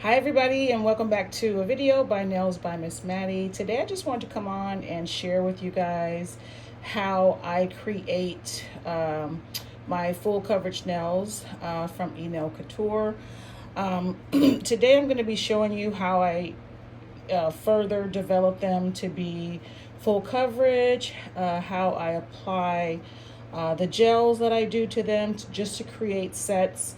Hi everybody, and welcome back to a video by Nails by Miss Maddie. Today I just want to come on and share with you guys how I create my full coverage nails from Enailcouture. Today I'm going to be showing you how I further develop them to be full coverage, how I apply the gels that I do to them just to create sets,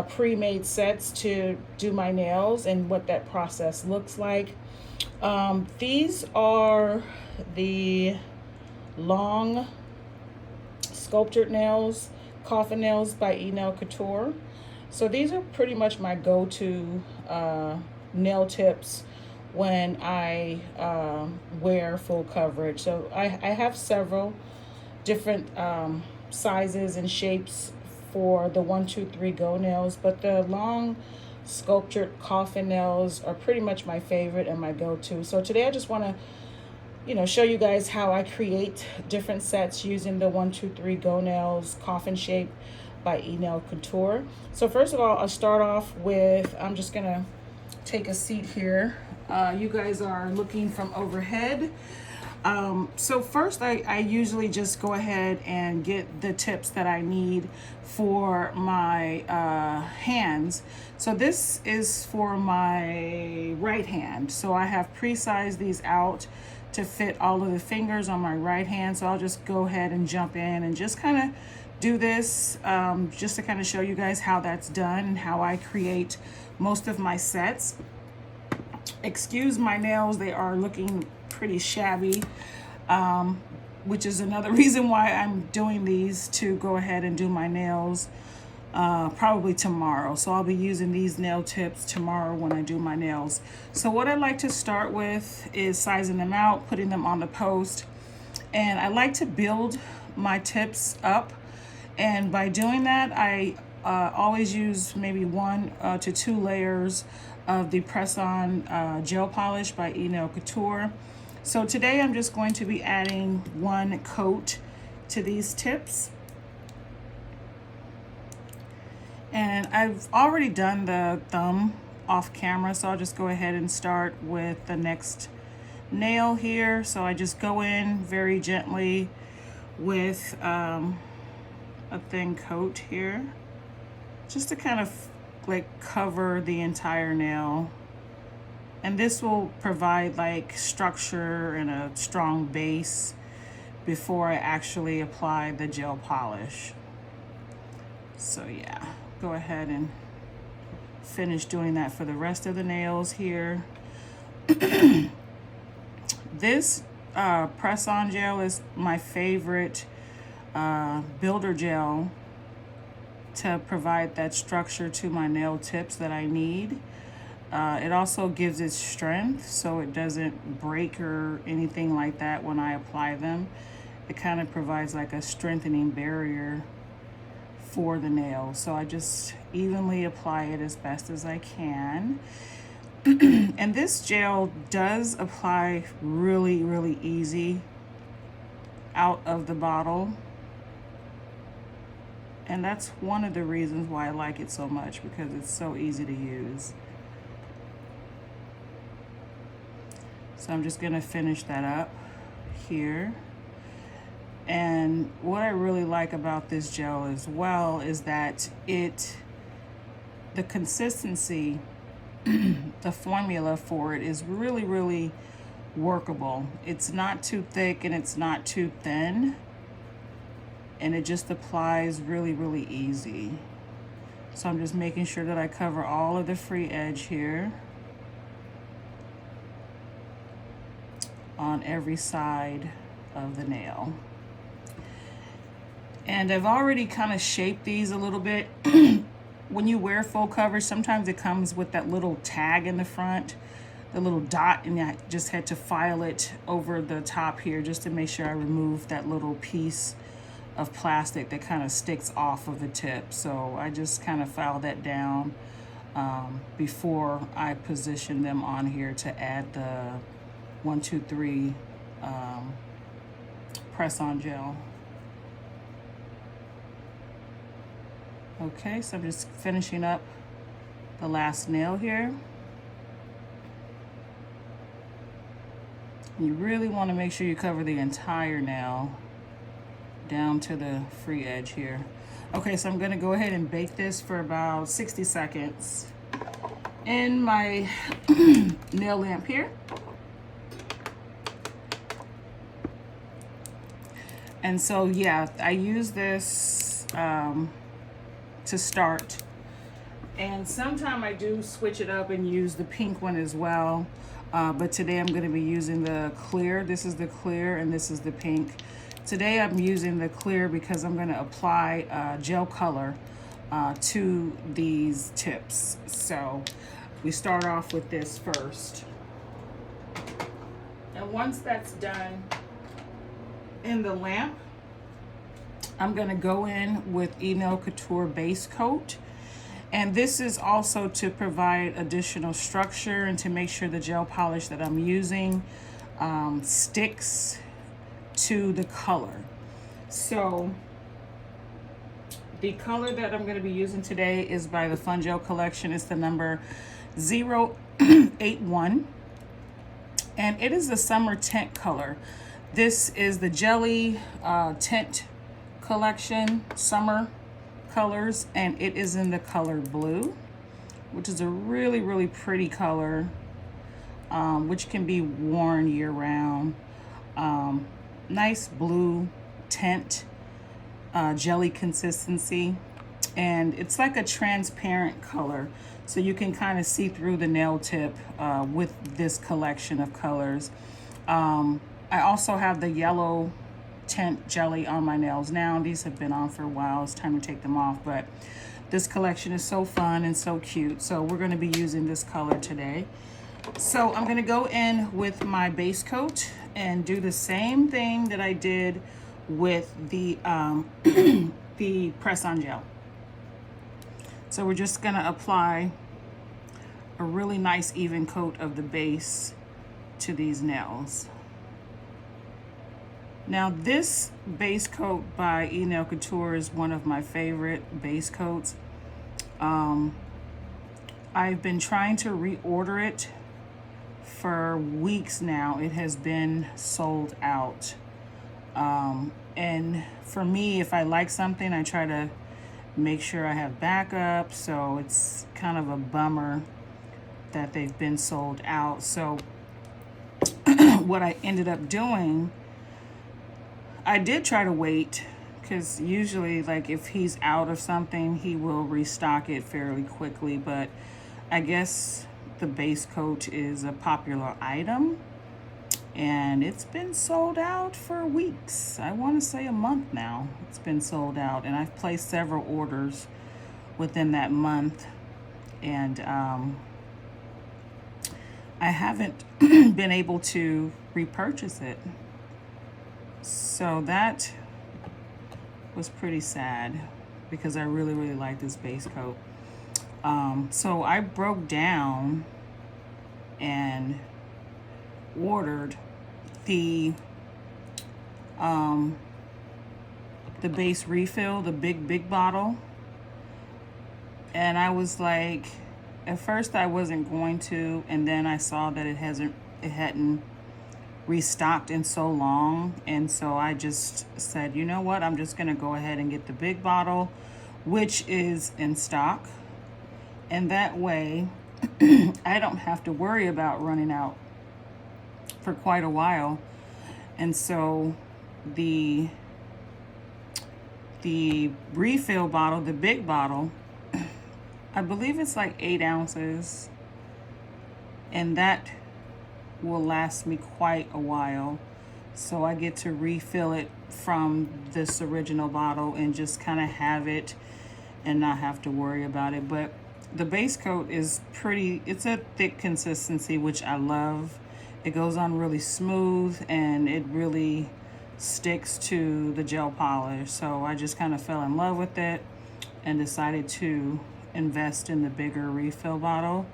pre-made sets to do my nails, and what that process looks like. These are the long sculptured nails, coffin nails by Enailcouture. So these are pretty much my go-to nail tips when I wear full coverage. So I have several different sizes and shapes for the 1, 2, 3 go nails, but the long sculptured coffin nails are pretty much my favorite and my go-to. So today I just want to show you guys how I create different sets using the 1, 2, 3 go nails coffin shape by Enailcouture. So first of all, I'll start off with, I'm just gonna take a seat here. You guys are looking from overhead. So first I usually just go ahead and get the tips that I need for my hands. So this is for my right hand. So I have pre-sized these out to fit all of the fingers on my right hand. So I'll just go ahead and jump in and just kind of do this just to kind of show you guys how that's done and how I create most of my sets. Excuse my nails, they are looking pretty shabby, which is another reason why I'm doing these, to go ahead and do my nails probably tomorrow. So I'll be using these nail tips tomorrow when I do my nails. So what I like to start with is sizing them out, putting them on the post, and I like to build my tips up. And by doing that, I always use maybe 1 to 2 layers of the press-on gel polish by Enailcouture. So today I'm just going to be adding 1 coat to these tips. And I've already done the thumb off camera, so I'll just go ahead and start with the next nail here. So I just go in very gently with a thin coat here, just to kind of like cover the entire nail. And this will provide like structure and a strong base before I actually apply the gel polish. So yeah, go ahead and finish doing that for the rest of the nails here. This press-on gel is my favorite builder gel to provide that structure to my nail tips that I need. It also gives it strength, so it doesn't break or anything like that when I apply them. It kind of provides like a strengthening barrier for the nail. So I just evenly apply it as best as I can. And this gel does apply really, really easy out of the bottle. And that's one of the reasons why I like it so much, because it's so easy to use. So I'm just gonna finish that up here. And what I really like about this gel as well is that the consistency, the formula for it is really, really workable. It's not too thick and it's not too thin. And it just applies really, really easy. So I'm just making sure that I cover all of the free edge here on every side of the nail. And I've already kind of shaped these a little bit. When you wear full coverage, sometimes it comes with that little tag in the front, the little dot, and I just had to file it over the top here just to make sure I remove that little piece of plastic that kind of sticks off of the tip. So I just kind of filed that down before I position them on here to add the 1, 2, 3 press-on gel. Okay, so I'm just finishing up the last nail here. You really want to make sure you cover the entire nail down to the free edge here. Okay, so I'm gonna go ahead and bake this for about 60 seconds in my nail lamp here. And so, yeah, I use this to start. And sometimes I do switch it up and use the pink one as well. But today I'm gonna be using the clear. This is the clear and this is the pink. Today I'm using the clear because I'm gonna apply gel color to these tips. So we start off with this first. And once that's done in the lamp, I'm gonna go in with Enailcouture base coat. And this is also to provide additional structure and to make sure the gel polish that I'm using sticks to the color. So the color that I'm going to be using today is by the Fun Gel collection. It's the number 081, and it is the summer tint color. This is the jelly tint collection, summer colors, and it is in the color blue, which is a really, really pretty color, which can be worn year round. Nice blue tint, jelly consistency, and it's like a transparent color, so you can kind of see through the nail tip with this collection of colors. I also have the yellow tint jelly on my nails now. These have been on for a while. It's time to take them off, but this collection is so fun and so cute. So we're going to be using this color today. So I'm going to go in with my base coat and do the same thing that I did with the the press-on gel. So we're just going to apply a really nice even coat of the base to these nails. Now this base coat by Enailcouture is one of my favorite base coats. I've been trying to reorder it for weeks now. It has been sold out. And for me, if I like something, I try to make sure I have backup. So it's kind of a bummer that they've been sold out. So what I ended up doing, I did try to wait, because usually, like, if he's out of something, he will restock it fairly quickly. But I guess the base coat is a popular item, and it's been sold out for weeks. I want to say a month now it's been sold out, and I've placed several orders within that month, and I haven't been able to repurchase it. So that was pretty sad, because I really, really like this base coat. So I broke down and ordered the base refill, the big bottle. And I was like, at first I wasn't going to, and then I saw that it hadn't restocked in so long, and so I just said, you know what, I'm just gonna go ahead and get the big bottle, which is in stock, and that way I don't have to worry about running out for quite a while. And so the refill bottle, the big bottle, I believe it's like 8 ounces, and that will last me quite a while. So I get to refill it from this original bottle and just kind of have it and not have to worry about it. But the base coat is pretty, it's a thick consistency, which I love. It goes on really smooth, and it really sticks to the gel polish. So I just kind of fell in love with it and decided to invest in the bigger refill bottle.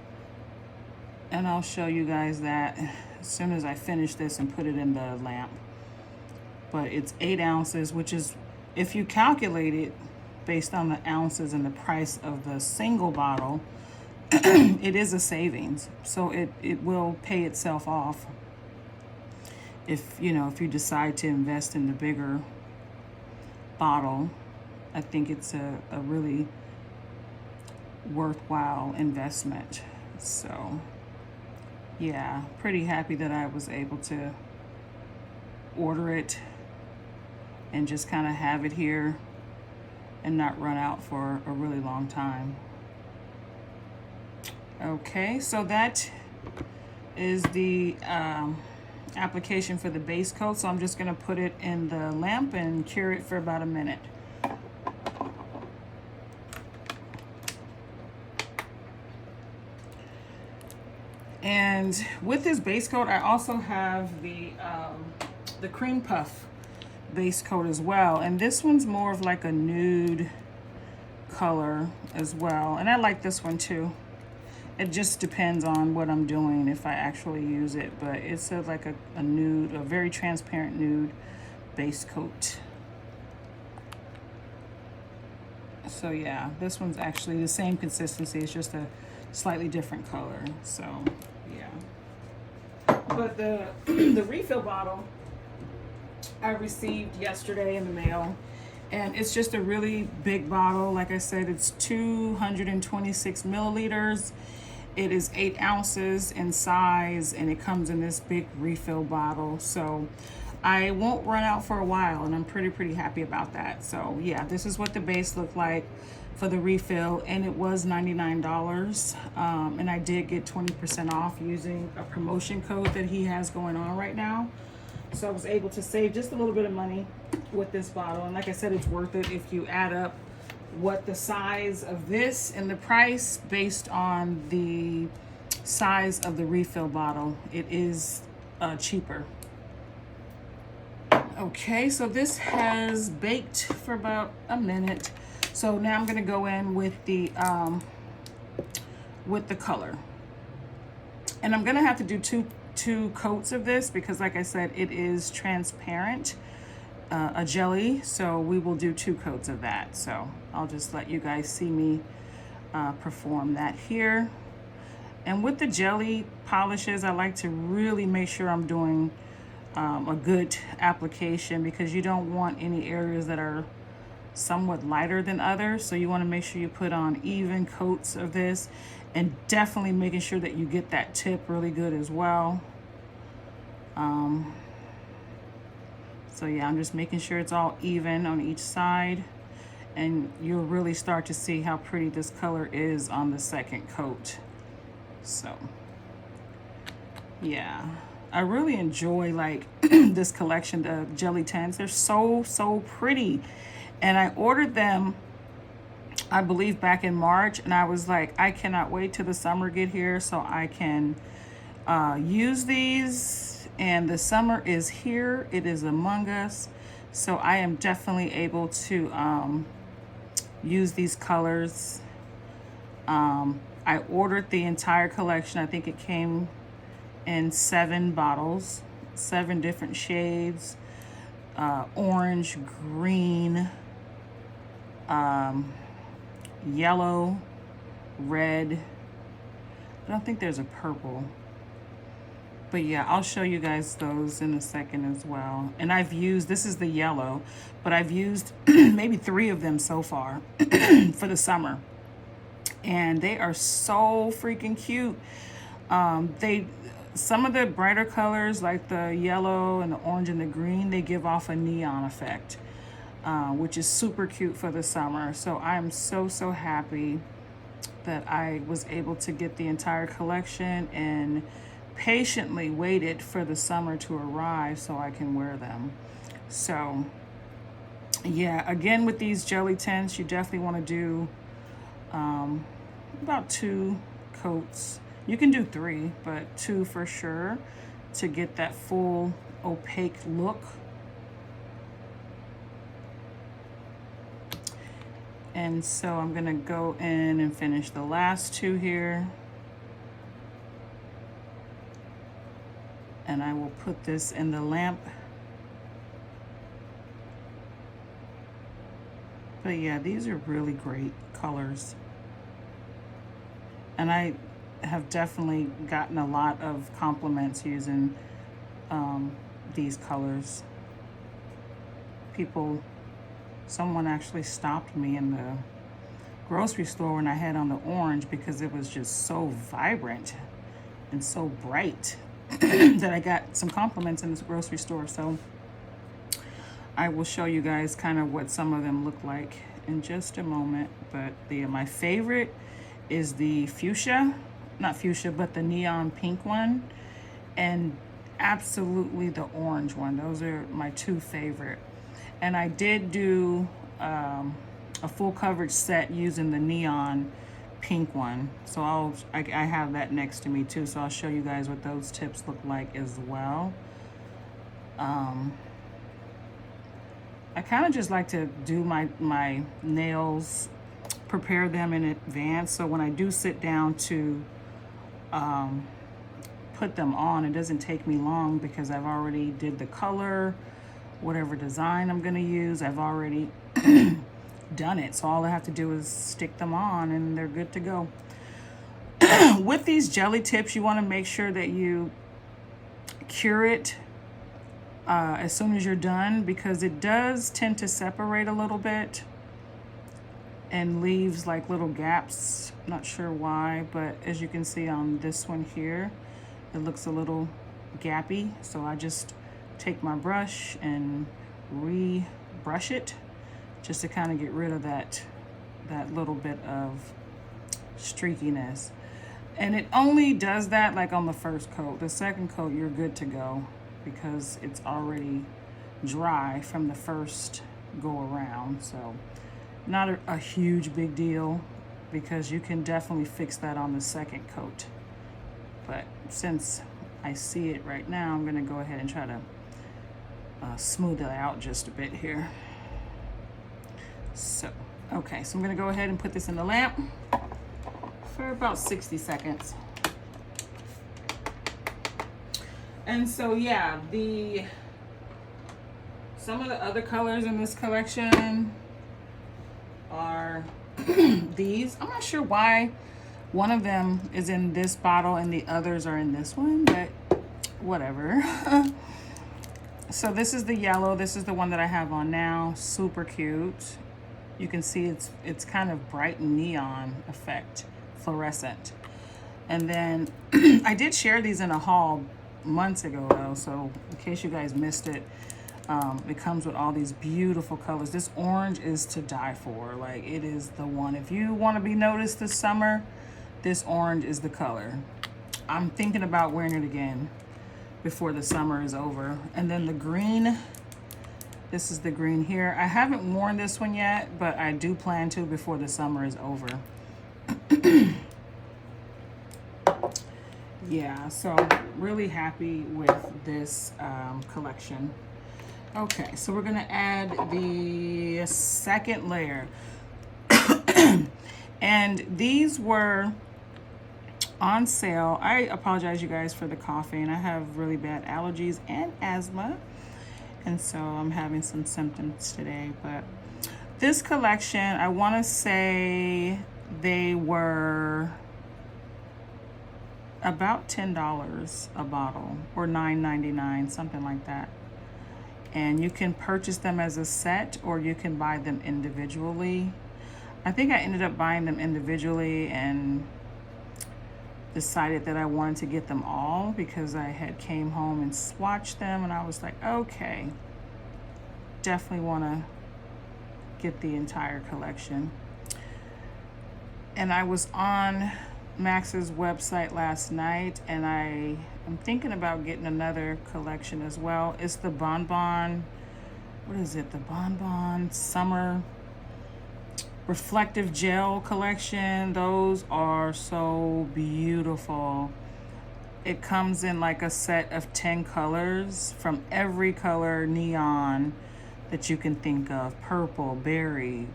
And I'll show you guys that as soon as I finish this and put it in the lamp. But it's 8 ounces, which is, if you calculate it based on the ounces and the price of the single bottle, it is a savings. So it will pay itself off. if if you decide to invest in the bigger bottle, I think it's a really worthwhile investment. So yeah, pretty happy that I was able to order it and just kind of have it here and not run out for a really long time. Okay, so that is the application for the base coat. So I'm just going to put it in the lamp and cure it for about a minute. And with this base coat, I also have the Creme Puff base coat as well. And this one's more of like a nude color as well. And I like this one too. It just depends on what I'm doing if I actually use it. But it's like a nude, a very transparent nude base coat. So yeah, this one's actually the same consistency. It's just a slightly different color. So yeah. But the the refill bottle I received yesterday in the mail, and it's just a really big bottle. Like I said, it's 226 milliliters. It is 8 ounces in size, and it comes in this big refill bottle. So I won't run out for a while, and I'm pretty happy about that. So yeah, this is what the base looked like for the refill, and it was $99. And I did get 20% off using a promotion code that he has going on right now. So I was able to save just a little bit of money with this bottle. And like I said, it's worth it if you add up what the size of this and the price based on the size of the refill bottle. It is cheaper. Okay, so this has baked for about a minute. So now I'm gonna go in with the color. And I'm gonna have to do two coats of this because like I said, it is transparent, a jelly, so we will do 2 coats of that. So I'll just let you guys see me perform that here. And with the jelly polishes, I like to really make sure I'm doing a good application because you don't want any areas that are somewhat lighter than others. So you want to make sure you put on even coats of this, and definitely making sure that you get that tip really good as well. So yeah, I'm just making sure it's all even on each side, and you'll really start to see how pretty this color is on the second coat. So yeah, I really enjoy like this collection of jelly tints. They're so pretty, and I ordered them I believe back in March, and I was like, I cannot wait till the summer get here so I can use these. And the summer is here, it is among us, so I am definitely able to use these colors. I ordered the entire collection. I think it came in 7 bottles, 7 different shades, orange, green, yellow, red. I don't think there's a purple. But yeah, I'll show you guys those in a second as well. And I've used, this is the yellow, but I've used maybe 3 of them so far for the summer. And they are so freaking cute. Some of the brighter colors like the yellow and the orange and the green, they give off a neon effect, which is super cute for the summer. So I'm so happy that I was able to get the entire collection and patiently waited for the summer to arrive so I can wear them. So yeah, again, with these jelly tints, you definitely want to do about 2 coats. You can do 3, but 2 for sure to get that full opaque look. And so I'm gonna go in and finish the last 2 here. And I will put this in the lamp. But yeah, these are really great colors. And I have definitely gotten a lot of compliments using these colors. Someone actually stopped me in the grocery store when I had on the orange because it was just so vibrant and so bright that I got some compliments in this grocery store. So I will show you guys kind of what some of them look like in just a moment. But my favorite is the fuchsia, not fuchsia, but the neon pink one, and absolutely the orange one. Those are my two favorite. And I did do a full coverage set using the neon pink one. So I have that next to me too. So I'll show you guys what those tips look like as well. I kind of just like to do my nails, prepare them in advance. So when I do sit down to put them on, it doesn't take me long because I've already did the color, whatever design I'm gonna use, I've already done it. So all I have to do is stick them on and they're good to go. With these jelly tips, you wanna make sure that you cure it as soon as you're done, because it does tend to separate a little bit and leaves like little gaps. Not sure why, but as you can see on this one here, it looks a little gappy. So I just take my brush and re-brush it just to kind of get rid of that little bit of streakiness. And it only does that like on the first coat. The second coat, you're good to go because it's already dry from the first go around. So not a huge big deal because you can definitely fix that on the second coat. But since I see it right now, I'm gonna go ahead and try to smooth it out just a bit here. So, okay, so I'm gonna go ahead and put this in the lamp for about 60 seconds. And so yeah, some of the other colors in this collection are these. I'm not sure why one of them is in this bottle and the others are in this one, but whatever. So this is the yellow. This is the one that I have on now. Super cute. You can see it's kind of bright neon effect, fluorescent. And then I did share these in a haul months ago though, so in case you guys missed it, it comes with all these beautiful colors. This orange is to die for. Like, it is the one. If you want to be noticed this summer, this orange is the color. I'm thinking about wearing it again before the summer is over. And then the green, this is the green here. I haven't worn this one yet, but I do plan to before the summer is over. Yeah, so really happy with this collection. Okay, so we're gonna add the second layer. And these were on sale. I apologize, you guys, for the coughing. I have really bad allergies and asthma, and so I'm having some symptoms today. But this collection, I want to say they were about $10 a bottle, or $9.99, something like that. And you can purchase them as a set, or you can buy them individually. I think I ended up buying them individually and decided that I wanted to get them all because I had came home and swatched them and I was like, okay, definitely want to get the entire collection. And I was on Max's website last night and I'm thinking about getting another collection as well. It's the Bonbon, what is it? The Bonbon Summer Reflective Gel collection. Those are so beautiful. It comes in like a set of 10 colors from every color neon that you can think of. Purple, berry,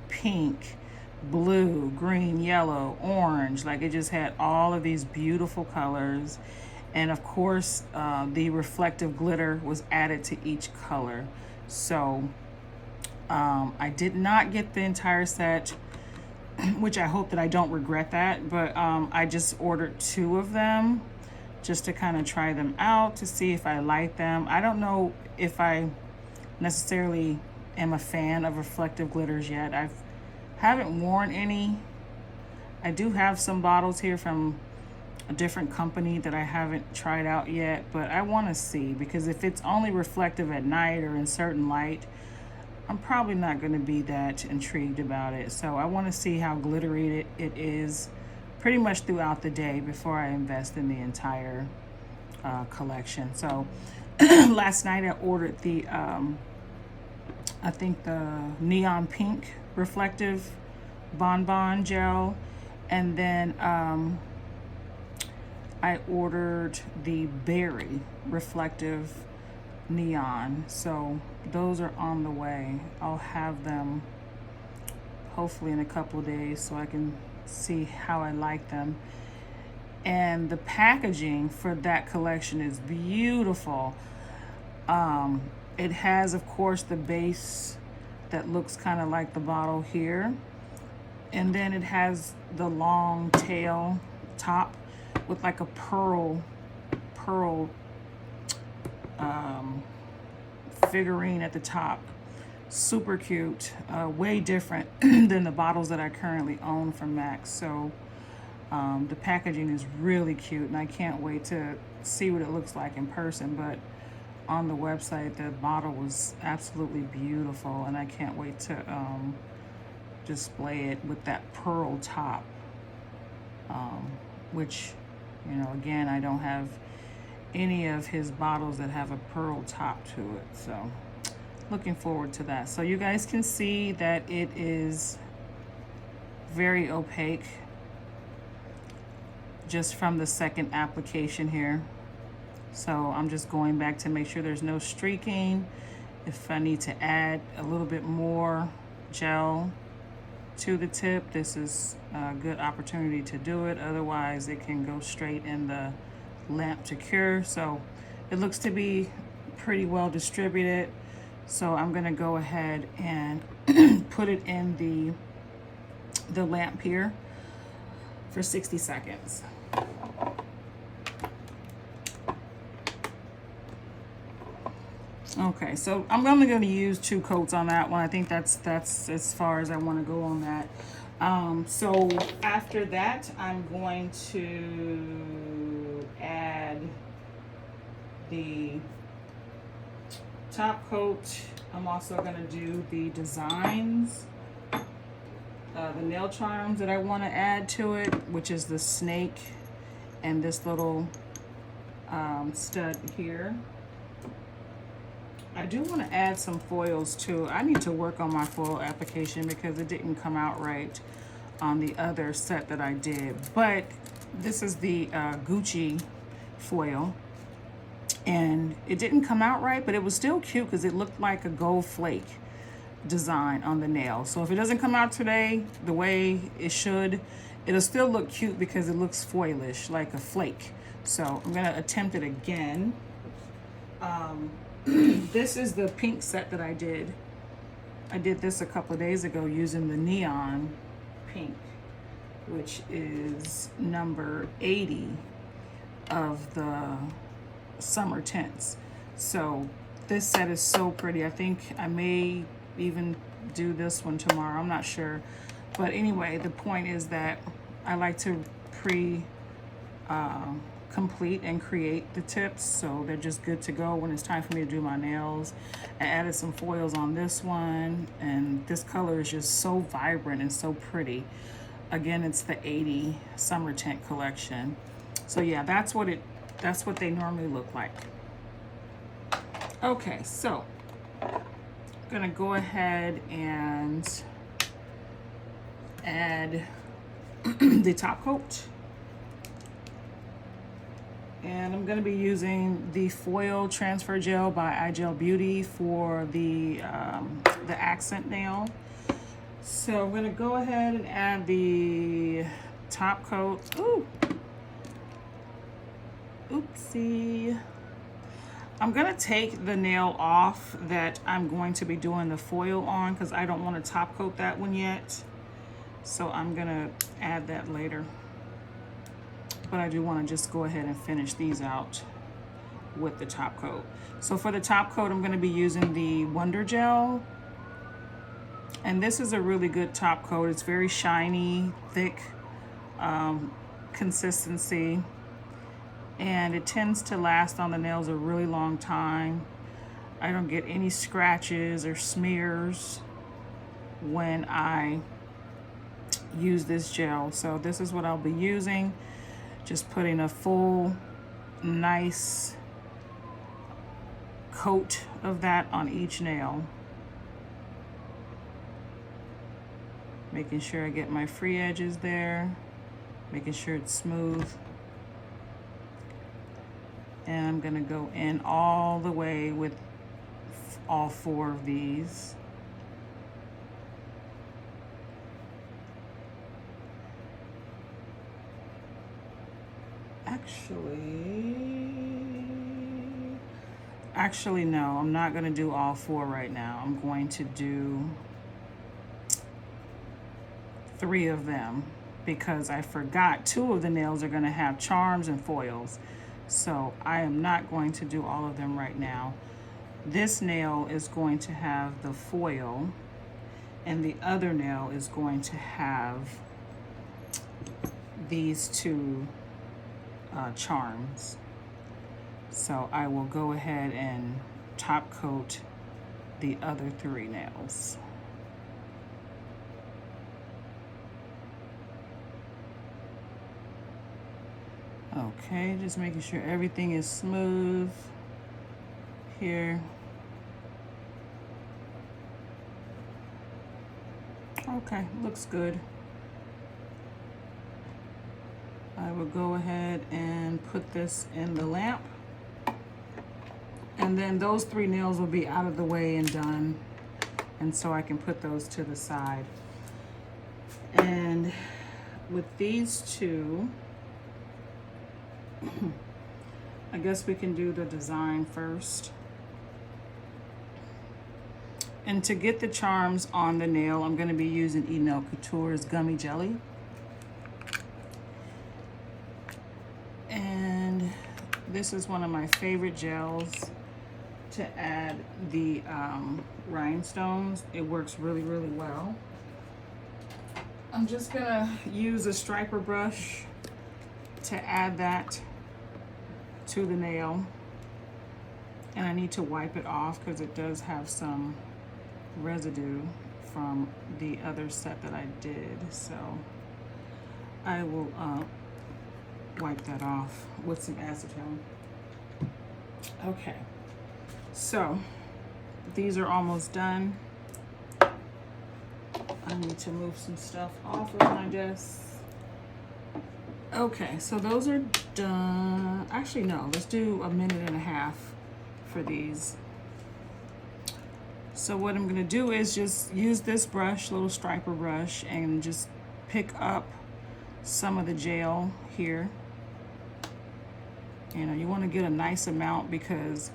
pink, blue, green, yellow, orange. Like, it just had all of these beautiful colors. And of course, the reflective glitter was added to each color. So I did not get the entire set, which I hope that I don't regret that, but I just ordered 2 of them just to kind of try them out to see if I like them. I don't know if I necessarily am a fan of reflective glitters yet. Haven't worn any. I do have some bottles here from a different company that I haven't tried out yet, but I want to see, because if it's only reflective at night or in certain light, I'm probably not going to be that intrigued about it. So I want to see how glittery it is pretty much throughout the day before I invest in the entire collection. So last night I ordered the I think the neon pink reflective bonbon gel, and then I ordered the berry reflective neon. So those are on the way. I'll have them hopefully in a couple of days so I can see how I like them. And the packaging for that collection is beautiful. It has, of course, the base that looks kind of like the bottle here, and then it has the long tail top with like a pearl figurine at the top. Super cute, way different than the bottles that I currently own from MAC. So the packaging is really cute, and I can't wait to see what it looks like in person. But on the website, the bottle was absolutely beautiful, and I can't wait to display it with that pearl top, which, you know, again, I don't have any of his bottles that have a pearl top to it. So looking forward to that. So you guys can see that it is very opaque just from the second application here. So I'm just going back to make sure there's no streaking. If I need to add a little bit more gel to the tip, this is a good opportunity to do it. Otherwise it can go straight in the lamp to cure. So it looks to be pretty well distributed. So I'm gonna go ahead and put it in the lamp here for 60 seconds. Okay, so I'm only going to use 2 coats on that one. I think that's as far as I want to go on that. So after that, I'm going to add the top coat. I'm also going to do the designs, the nail charms that I want to add to it, which is the snake and this little stud here. I do want to add some foils too. I need to work on my foil application because it didn't come out right on the other set that I did. But this is the Gucci foil, and it didn't come out right, but it was still cute because it looked like a gold flake design on the nail. So if it doesn't come out today the way it should, it'll still look cute because it looks foilish, like a flake. So I'm gonna attempt it again. This is the pink set that I did. I did this a couple of days ago using the neon pink, which is number 80 of the summer tints. So this set is so pretty. I think I may even do this one tomorrow. I'm not sure. But anyway, the point is that I like to complete and create the tips, so they're just good to go when it's time for me to do my nails. I added some foils on this one, and this color is just so vibrant and so pretty. Again, it's the 80 summer tint collection. So yeah, that's what they normally look like. Okay, so I'm gonna go ahead and add the top coat. And I'm going to be using the foil transfer gel by iGel Beauty for the accent nail. So I'm going to go ahead and add the top coat. Ooh. Oopsie. I'm going to take the nail off that I'm going to be doing the foil on because I don't want to top coat that one yet. So I'm going to add that later. but I do want to just go ahead and finish these out with the top coat. So for the top coat, I'm going to be using the Wonder Gel. And this is a really good top coat. It's very shiny, thick consistency. And it tends to last on the nails a really long time. I don't get any scratches or smears when I use this gel. So this is what I'll be using. Just putting a full, nice coat of that on each nail. Making sure I get my free edges there. Making sure it's smooth. And I'm gonna go in all the way with all 4 of these. Actually no, I'm not gonna do all 4 right now. I'm going to do 3 of them because I forgot 2 of the nails are gonna have charms and foils. So I am not going to do all of them right now. This nail is going to have the foil and the other nail is going to have these 2 charms. So I will go ahead and top coat the other 3 nails. Okay, just making sure everything is smooth here. Okay, looks good. I will go ahead and put this in the lamp. And then those 3 nails will be out of the way and done. And so I can put those to the side. And with these 2, I guess we can do the design first. And to get the charms on the nail, I'm going to be using Enailcouture's Gummy Jelly. And this is one of my favorite gels to add the rhinestones. It works really, really well. I'm just going to use a striper brush to add that to the nail, and I need to wipe it off because it does have some residue from the other set that I did, so I will wipe that off with some acetone. Okay, so these are almost done. I need to move some stuff off of my desk. Okay, so those are done. Actually, no, let's do a minute and a half for these. So what I'm gonna do is just use this brush, little striper brush, and just pick up some of the gel here. You know, you wanna get a nice amount because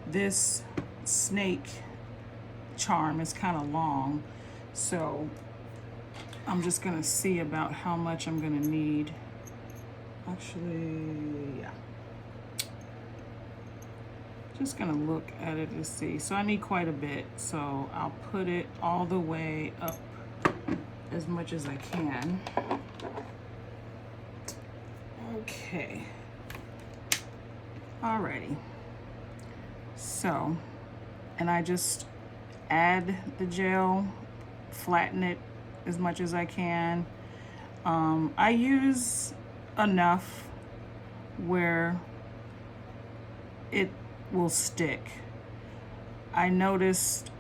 this snake charm is kind of long. So I'm just gonna see about how much I'm gonna need. Actually, yeah. Just gonna look at it to see. So I need quite a bit. So I'll put it all the way up as much as I can. Okay. Alrighty. So, and I just add the gel, flatten it as much as I can. I use enough where it will stick. I noticed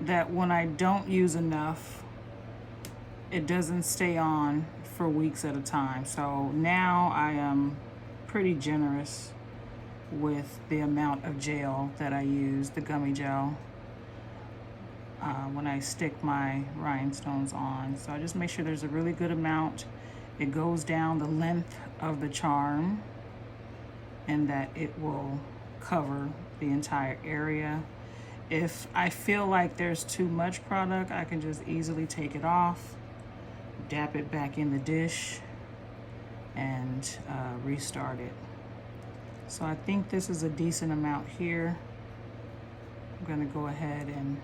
that when I don't use enough, it doesn't stay on for weeks at a time. So now I am pretty generous with the amount of gel that I use, the gummy gel, when I stick my rhinestones on. So I just make sure there's a really good amount. It goes down the length of the charm and that it will cover the entire area. If I feel like there's too much product, I can just easily take it off, dap it back in the dish, and restart it. So I think this is a decent amount here. I'm gonna go ahead and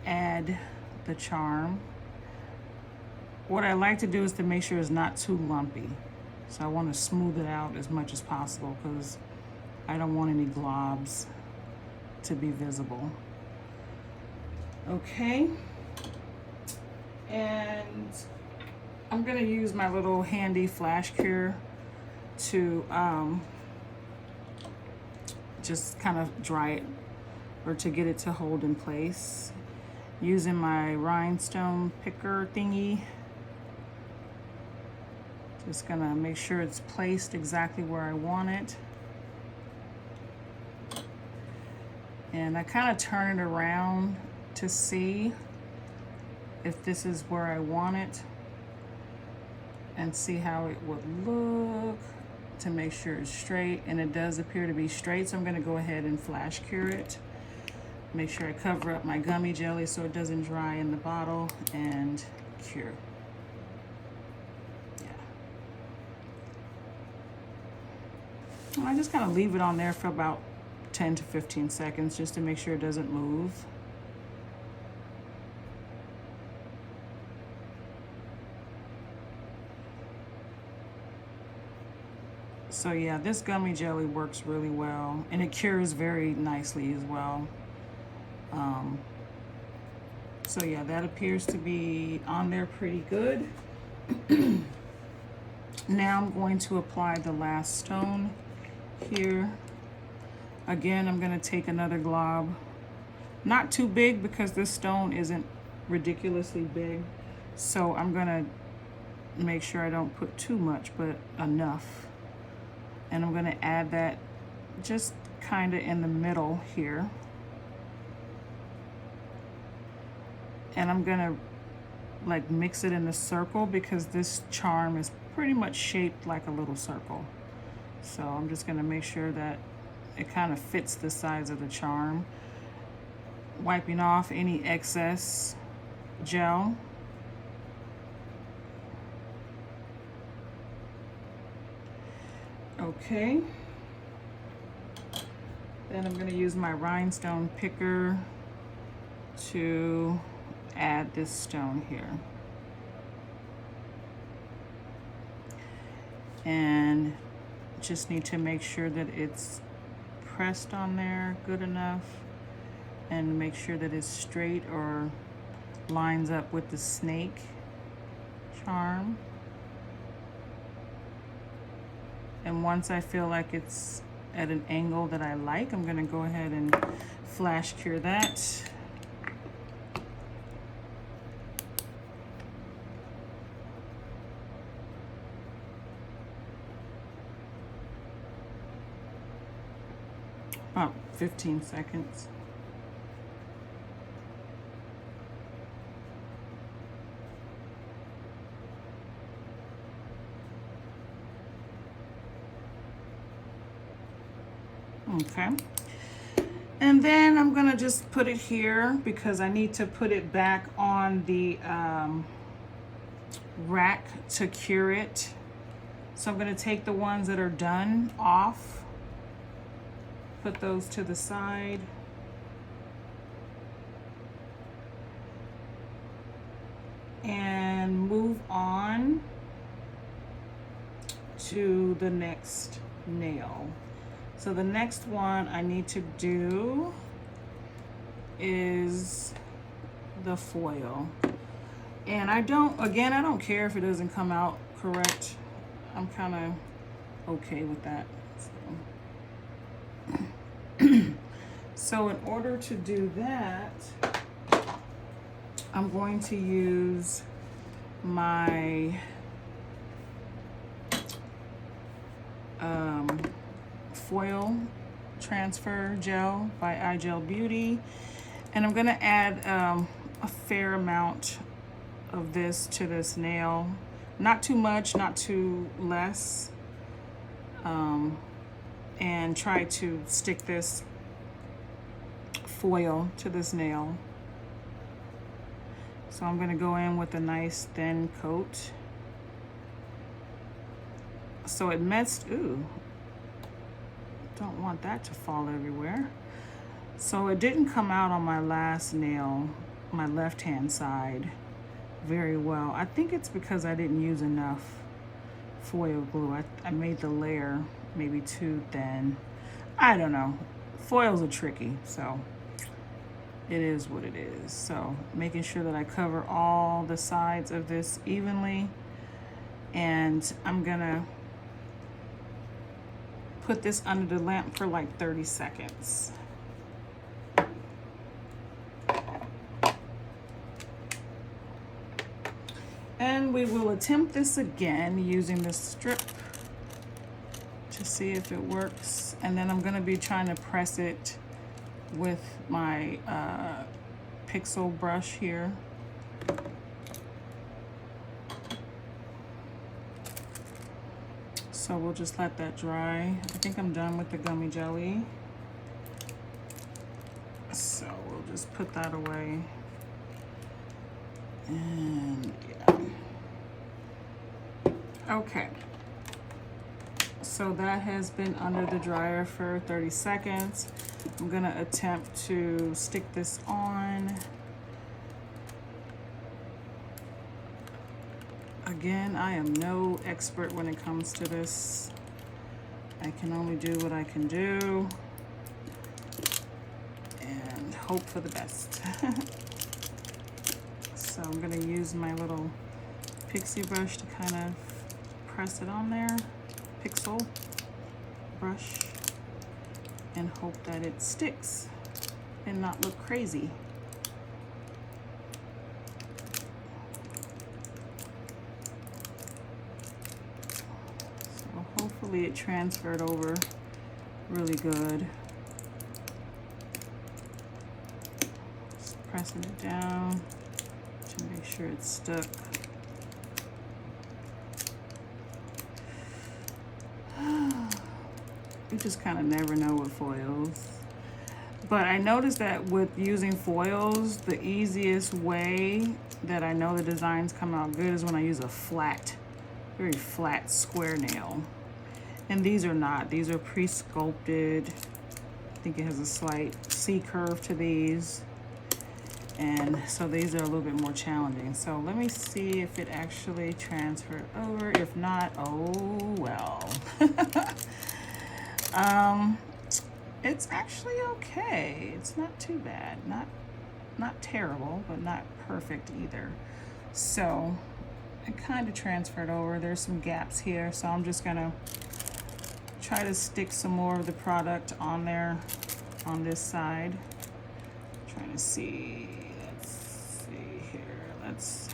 add the charm. What I like to do is to make sure it's not too lumpy. So I want to smooth it out as much as possible because I don't want any globs to be visible. Okay. And I'm gonna use my little handy flash cure to just kind of dry it, or to get it to hold in place. Using my rhinestone picker thingy. Just gonna make sure it's placed exactly where I want it. And I kind of turn it around to see if this is where I want it, and see how it would look, to make sure it's straight. And it does appear to be straight, so I'm gonna go ahead and flash cure it. Make sure I cover up my gummy jelly so it doesn't dry in the bottle, and cure. I just kind of leave it on there for about 10 to 15 seconds just to make sure it doesn't move. So yeah, this gummy jelly works really well, and it cures very nicely as well. So yeah, that appears to be on there pretty good. Now I'm going to apply the last stone here. Again, I'm going to take another glob, not too big because this stone isn't ridiculously big, so I'm going to make sure I don't put too much, but enough. And I'm going to add that just kind of in the middle here, and I'm going to like mix it in a circle because this charm is pretty much shaped like a little circle. So I'm just going to make sure that it kind of fits the size of the charm. Wiping off any excess gel. Okay. Then I'm going to use my rhinestone picker to add this stone here. And just need to make sure that it's pressed on there good enough, and make sure that it's straight or lines up with the snake charm. And once I feel like it's at an angle that I like, I'm going to go ahead and flash cure that. About 15 seconds. Okay. And then I'm gonna just put it here because I need to put it back on the rack to cure it. So I'm gonna take the ones that are done off, put those to the side. And move on to the next nail. So the next one I need to do is the foil. And I don't care if it doesn't come out correct. I'm kind of okay with that. So in order to do that, I'm going to use my foil transfer gel by iGel Beauty, and I'm gonna add a fair amount of this to this nail. Not too much, not too less, and try to stick this foil to this nail. So I'm gonna go in with a nice thin coat. So it messed, ooh, don't want that to fall everywhere. So it didn't come out on my last nail, my left hand side, very well. I think it's because I didn't use enough foil glue. I made the layer maybe too thin. I don't know. Foils are tricky, so it is what it is. So making sure that I cover all the sides of this evenly, and I'm gonna put this under the lamp for like 30 seconds. And we will attempt this again using the strip to see if it works. And then I'm gonna be trying to press it with my pixel brush here. So we'll just let that dry. I think I'm done with the gummy jelly. So we'll just put that away. And yeah. Okay. So that has been under the dryer for 30 seconds. I'm gonna attempt to stick this on. Again, I am no expert when it comes to this. I can only do what I can do and hope for the best. So I'm gonna use my little pixie brush to kind of press it on there, pixel brush, and hope that it sticks and not look crazy. So hopefully it transferred over really good. Just pressing it down to make sure it's stuck. You just kind of never know with foils. But I noticed that with using foils, the easiest way that I know the designs come out good is when I use a flat, very flat square nail. And these are not. These are pre-sculpted. I think it has a slight C curve to these. And so these are a little bit more challenging. So let me see if it actually transferred over. If not, oh well. It's actually okay. It's not too bad. Not terrible, but not perfect either. So it kind of transferred over. There's some gaps here, so I'm just gonna try to stick some more of the product on there on this side. Trying to see. Let's see here. Let's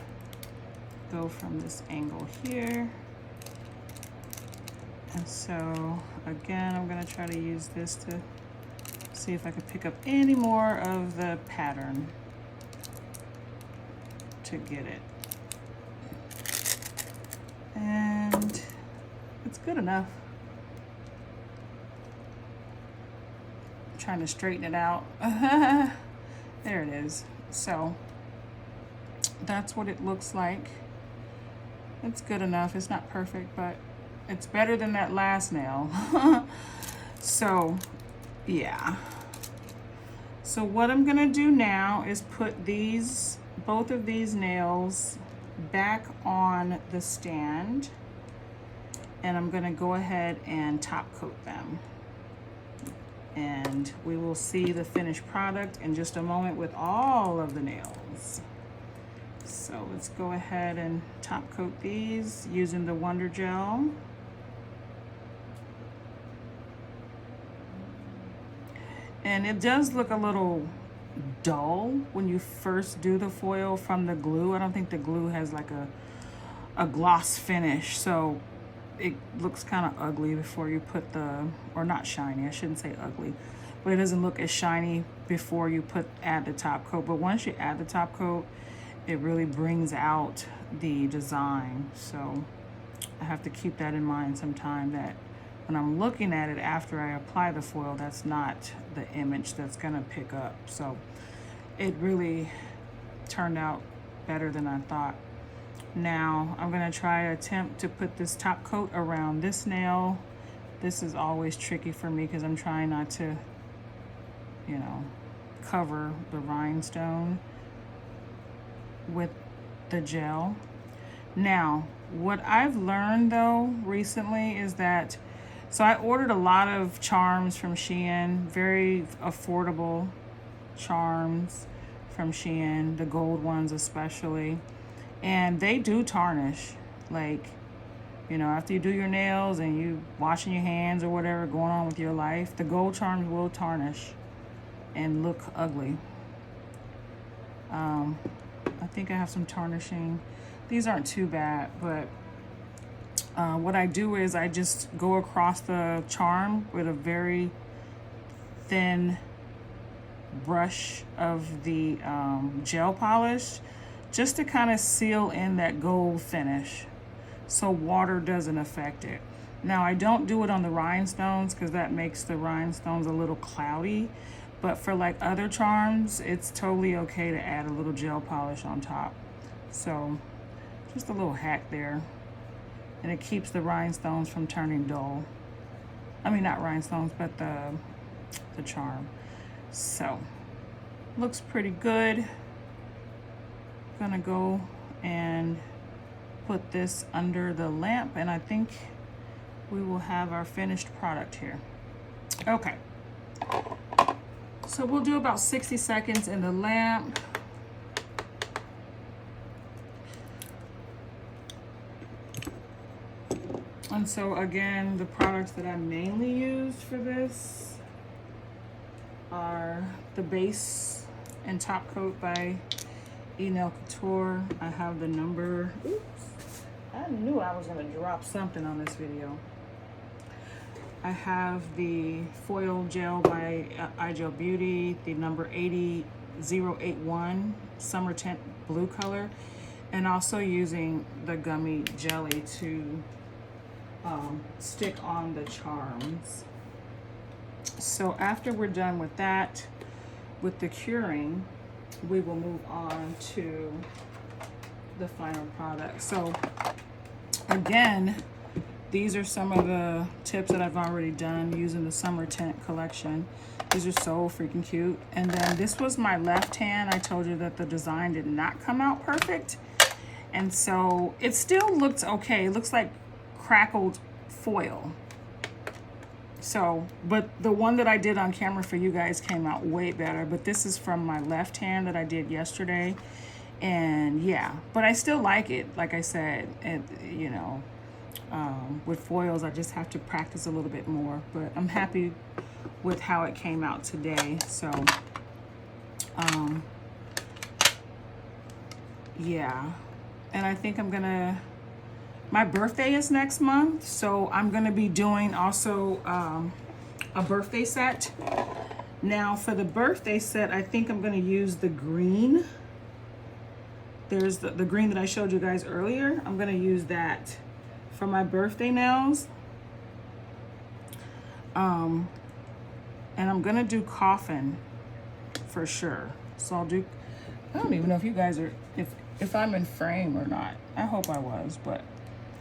go from this angle here. And so again, I'm gonna try to use this to see if I can pick up any more of the pattern to get it. And it's good enough. I'm trying to straighten it out. There it is. So that's what it looks like. It's good enough. It's not perfect, but it's better than that last nail. So yeah. So what I'm gonna do now is put these, both of these nails back on the stand, and I'm gonna go ahead and top coat them. And we will see the finished product in just a moment with all of the nails. So let's go ahead and top coat these using the Wonder Gel. And it does look a little dull when you first do the foil from the glue. I don't think the glue has like a gloss finish, so it looks kind of ugly before you put the, or not shiny, I shouldn't say ugly, but it doesn't look as shiny before you add the top coat. But once you add the top coat, it really brings out the design. So I have to keep that in mind sometime, that when I'm looking at it after I apply the foil, that's not the image that's gonna pick up. So it really turned out better than I thought. Now I'm gonna try to attempt to put this top coat around this nail. This is always tricky for me because I'm trying not to, you know, cover the rhinestone with the gel. Now, what I've learned though recently is that, so I ordered a lot of charms from Shein, very affordable charms from Shein, the gold ones especially, and they do tarnish. Like, you know, after you do your nails and you washing your hands or whatever going on with your life, the gold charms will tarnish and look ugly. I think I have some tarnishing. These aren't too bad, but what I do is I just go across the charm with a very thin brush of the gel polish, just to kind of seal in that gold finish so water doesn't affect it. Now, I don't do it on the rhinestones because that makes the rhinestones a little cloudy, but for like other charms, it's totally okay to add a little gel polish on top. So just a little hack there, and it keeps the rhinestones from turning dull. I mean, not rhinestones, but the charm. So looks pretty good. Gonna go and put this under the lamp, and I think we will have our finished product here. Okay, so we'll do about 60 seconds in the lamp. And so again, the products that I mainly used for this are the base and top coat by Enailcouture. I have the number, oops, I knew I was gonna drop something on this video. I have the foil gel by iGel Beauty, the number 80081 summer tint blue color, and also using the gummy jelly to stick on the charms. So after we're done with that, with the curing, we will move on to the final product. So again, these are some of the tips that I've already done using the summer tint collection. These are so freaking cute. And then this was my left hand. I told you that the design did not come out perfect, and so it still looks okay. It looks like crackled foil. So, but the one that I did on camera for you guys came out way better. But this is from my left hand that I did yesterday. And yeah, but I still like it. Like I said, and you know, with foils, I just have to practice a little bit more. But I'm happy with how it came out today. So, yeah. And I think I'm gonna, my birthday is next month, so I'm gonna be doing also a birthday set. Now for the birthday set, I think I'm gonna use the green. There's the green that I showed you guys earlier. I'm gonna use that for my birthday nails. And I'm gonna do Coffin for sure. So I'll do, I don't even know if you guys are, if I'm in frame or not. I hope I was, but.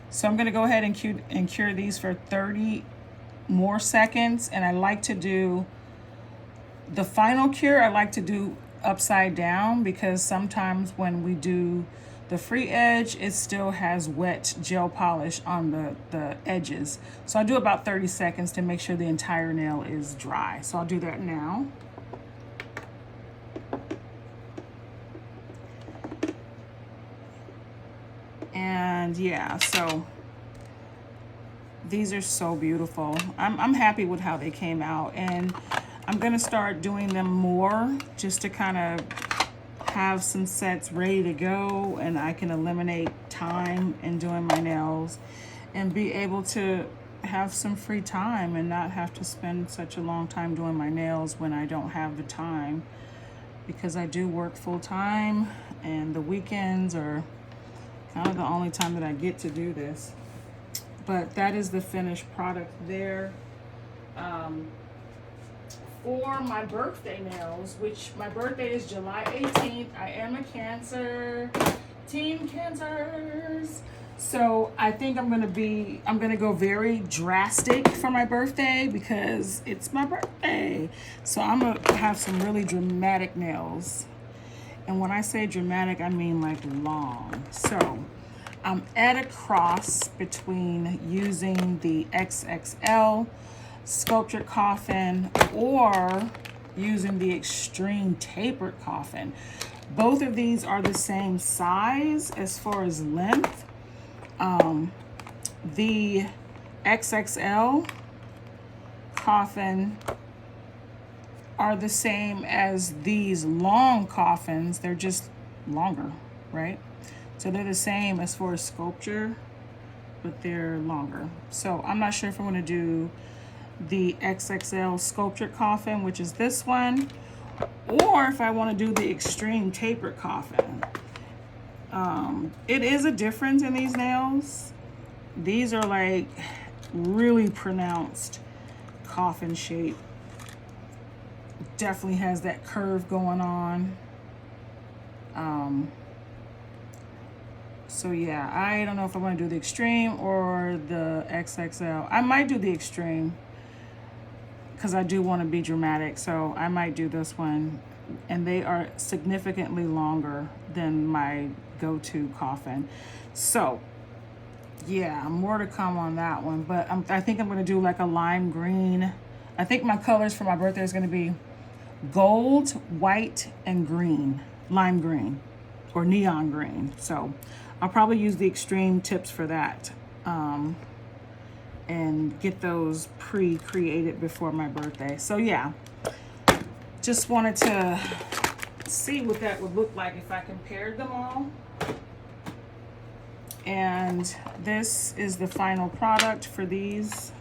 So I'm gonna go ahead and cure these for 30 more seconds. And I like to do the final cure, I like to do upside down, because sometimes when we do the free edge, it still has wet gel polish on the edges. So I'll do about 30 seconds to make sure the entire nail is dry. So I'll do that now. And yeah, so these are so beautiful. I'm happy with how they came out, and I'm gonna start doing them more just to kind of have some sets ready to go, and I can eliminate time in doing my nails and be able to have some free time and not have to spend such a long time doing my nails when I don't have the time, because I do work full time and the weekends are kind of the only time that I get to do this. But that is the finished product there. For my birthday nails, which my birthday is July 18th. I am a Cancer. Team Cancers. So I think I'm gonna go very drastic for my birthday because it's my birthday. So I'm gonna have some really dramatic nails. And when I say dramatic, I mean like long. So I'm at a cross between using the XXL sculptured coffin or using the extreme tapered coffin. Both of these are the same size as far as length. The XXL coffin are the same as these long coffins. They're just longer, right? So they're the same as far as sculpture, but they're longer. So I'm not sure if I'm gonna do the XXL sculptured coffin, which is this one, or if I want to do the extreme tapered coffin. It is a difference in these nails. These are like really pronounced coffin shape. Definitely has that curve going on. So yeah, I don't know if I want to do the extreme or the XXL. I might do the extreme because I do want to be dramatic. So I might do this one. And they are significantly longer than my go-to coffin. So yeah, more to come on that one. But I think I'm going to do like a lime green. I think my colors for my birthday is going to be gold, white, and green. Lime green or neon green. So I'll probably use the extreme tips for that. And get those pre-created before my birthday. So yeah, just wanted to see what that would look like if I compared them all. And this is the final product for these.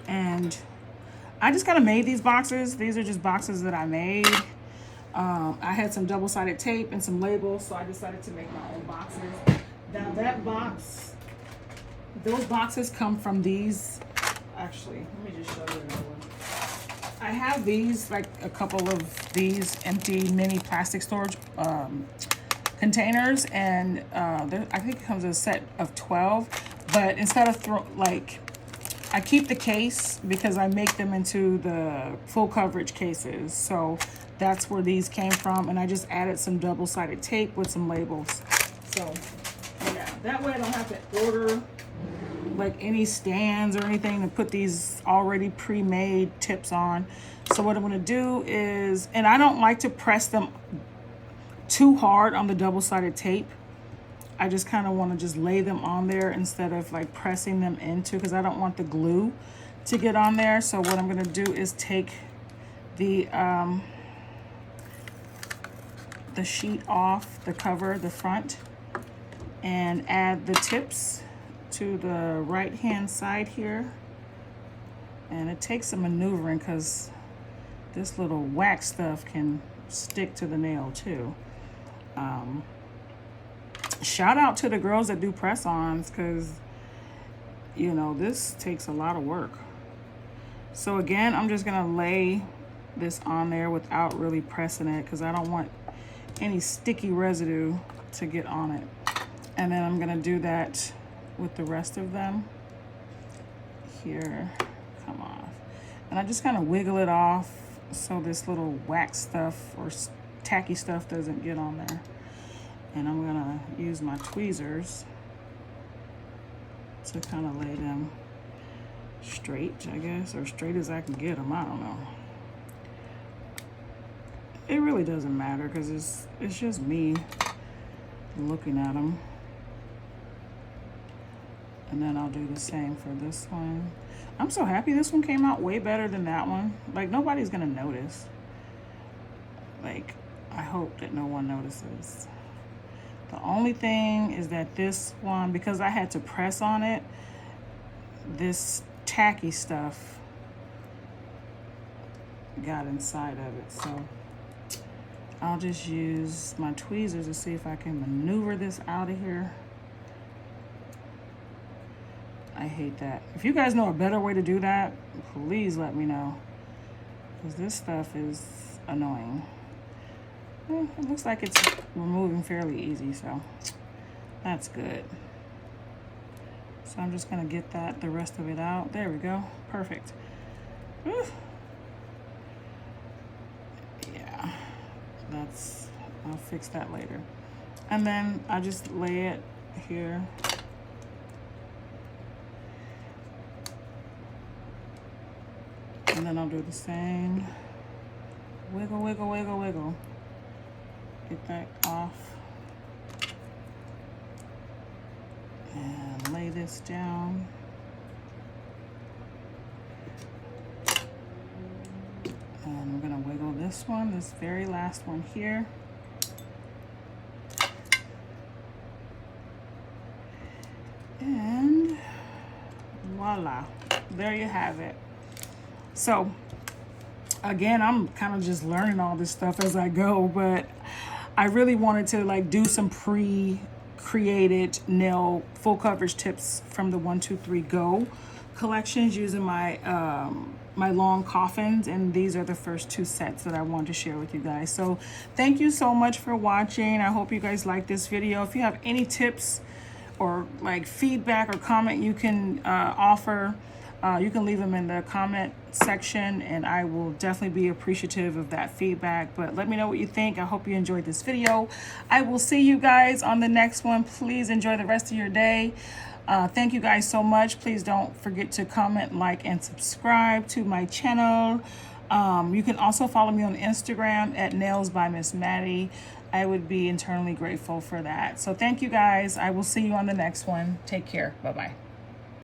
And I just kind of made these boxes. These are just boxes that I made. I had some double-sided tape and some labels, so I decided to make my own boxes. Now that box, those boxes come from these. Actually, let me just show you another one. I have these, like a couple of these empty mini plastic storage containers, and I think it comes in a set of 12. But instead of I keep the case because I make them into the full coverage cases. So that's where these came from, and I just added some double-sided tape with some labels. So yeah, that way I don't have to order like any stands or anything to put these already pre-made tips on. So what I'm going to do is, and I don't like to press them too hard on the double-sided tape. I just kind of want to just lay them on there instead of like pressing them into, because I don't want the glue to get on there. So what I'm going to do is take the sheet off the cover, the front, and add the tips to the right hand side here. And it takes some maneuvering because this little wax stuff can stick to the nail too. Shout out to the girls that do press-ons, because you know this takes a lot of work. So again, I'm just gonna lay this on there without really pressing it because I don't want any sticky residue to get on it. And then I'm gonna do that with the rest of them. Here, come off. And I just kind of wiggle it off so this little wax stuff or tacky stuff doesn't get on there. And I'm gonna use my tweezers to kind of lay them straight, I guess, or straight as I can get them, I don't know. It really doesn't matter because it's just me looking at them. And then I'll do the same for this one. I'm so happy this one came out way better than that one. Like, nobody's gonna notice. Like, I hope that no one notices. The only thing is that this one, because I had to press on it, this tacky stuff got inside of it. So I'll just use my tweezers to see if I can maneuver this out of here. I hate that. If you guys know a better way to do that, please let me know, because this stuff is annoying. It looks like it's removing fairly easy, so that's good. So I'm just gonna get the rest of it out. There we go, perfect. Whew. Yeah, I'll fix that later. And then I just lay it here. And then I'll do the same. Wiggle, wiggle, wiggle, wiggle. Get that off. And lay this down. And we're gonna wiggle this one, this very last one here. And voila, there you have it. So again, I'm kind of just learning all this stuff as I go, but I really wanted to like do some pre-created nail full coverage tips from the 1, 2, 3 Go collections using my my long coffins, and these are the first 2 sets that I wanted to share with you guys. So thank you so much for watching. I hope you guys like this video. If you have any tips or like feedback or comment you can offer, you can leave them in the comment section, and I will definitely be appreciative of that feedback. But let me know what you think. I hope you enjoyed this video. I will see you guys on the next one. Please enjoy the rest of your day. Thank you guys so much. Please don't forget to comment, like, and subscribe to my channel. You can also follow me on Instagram at Nails by Miss Maddie. I would be eternally grateful for that. So thank you guys. I will see you on the next one. Take care. Bye-bye.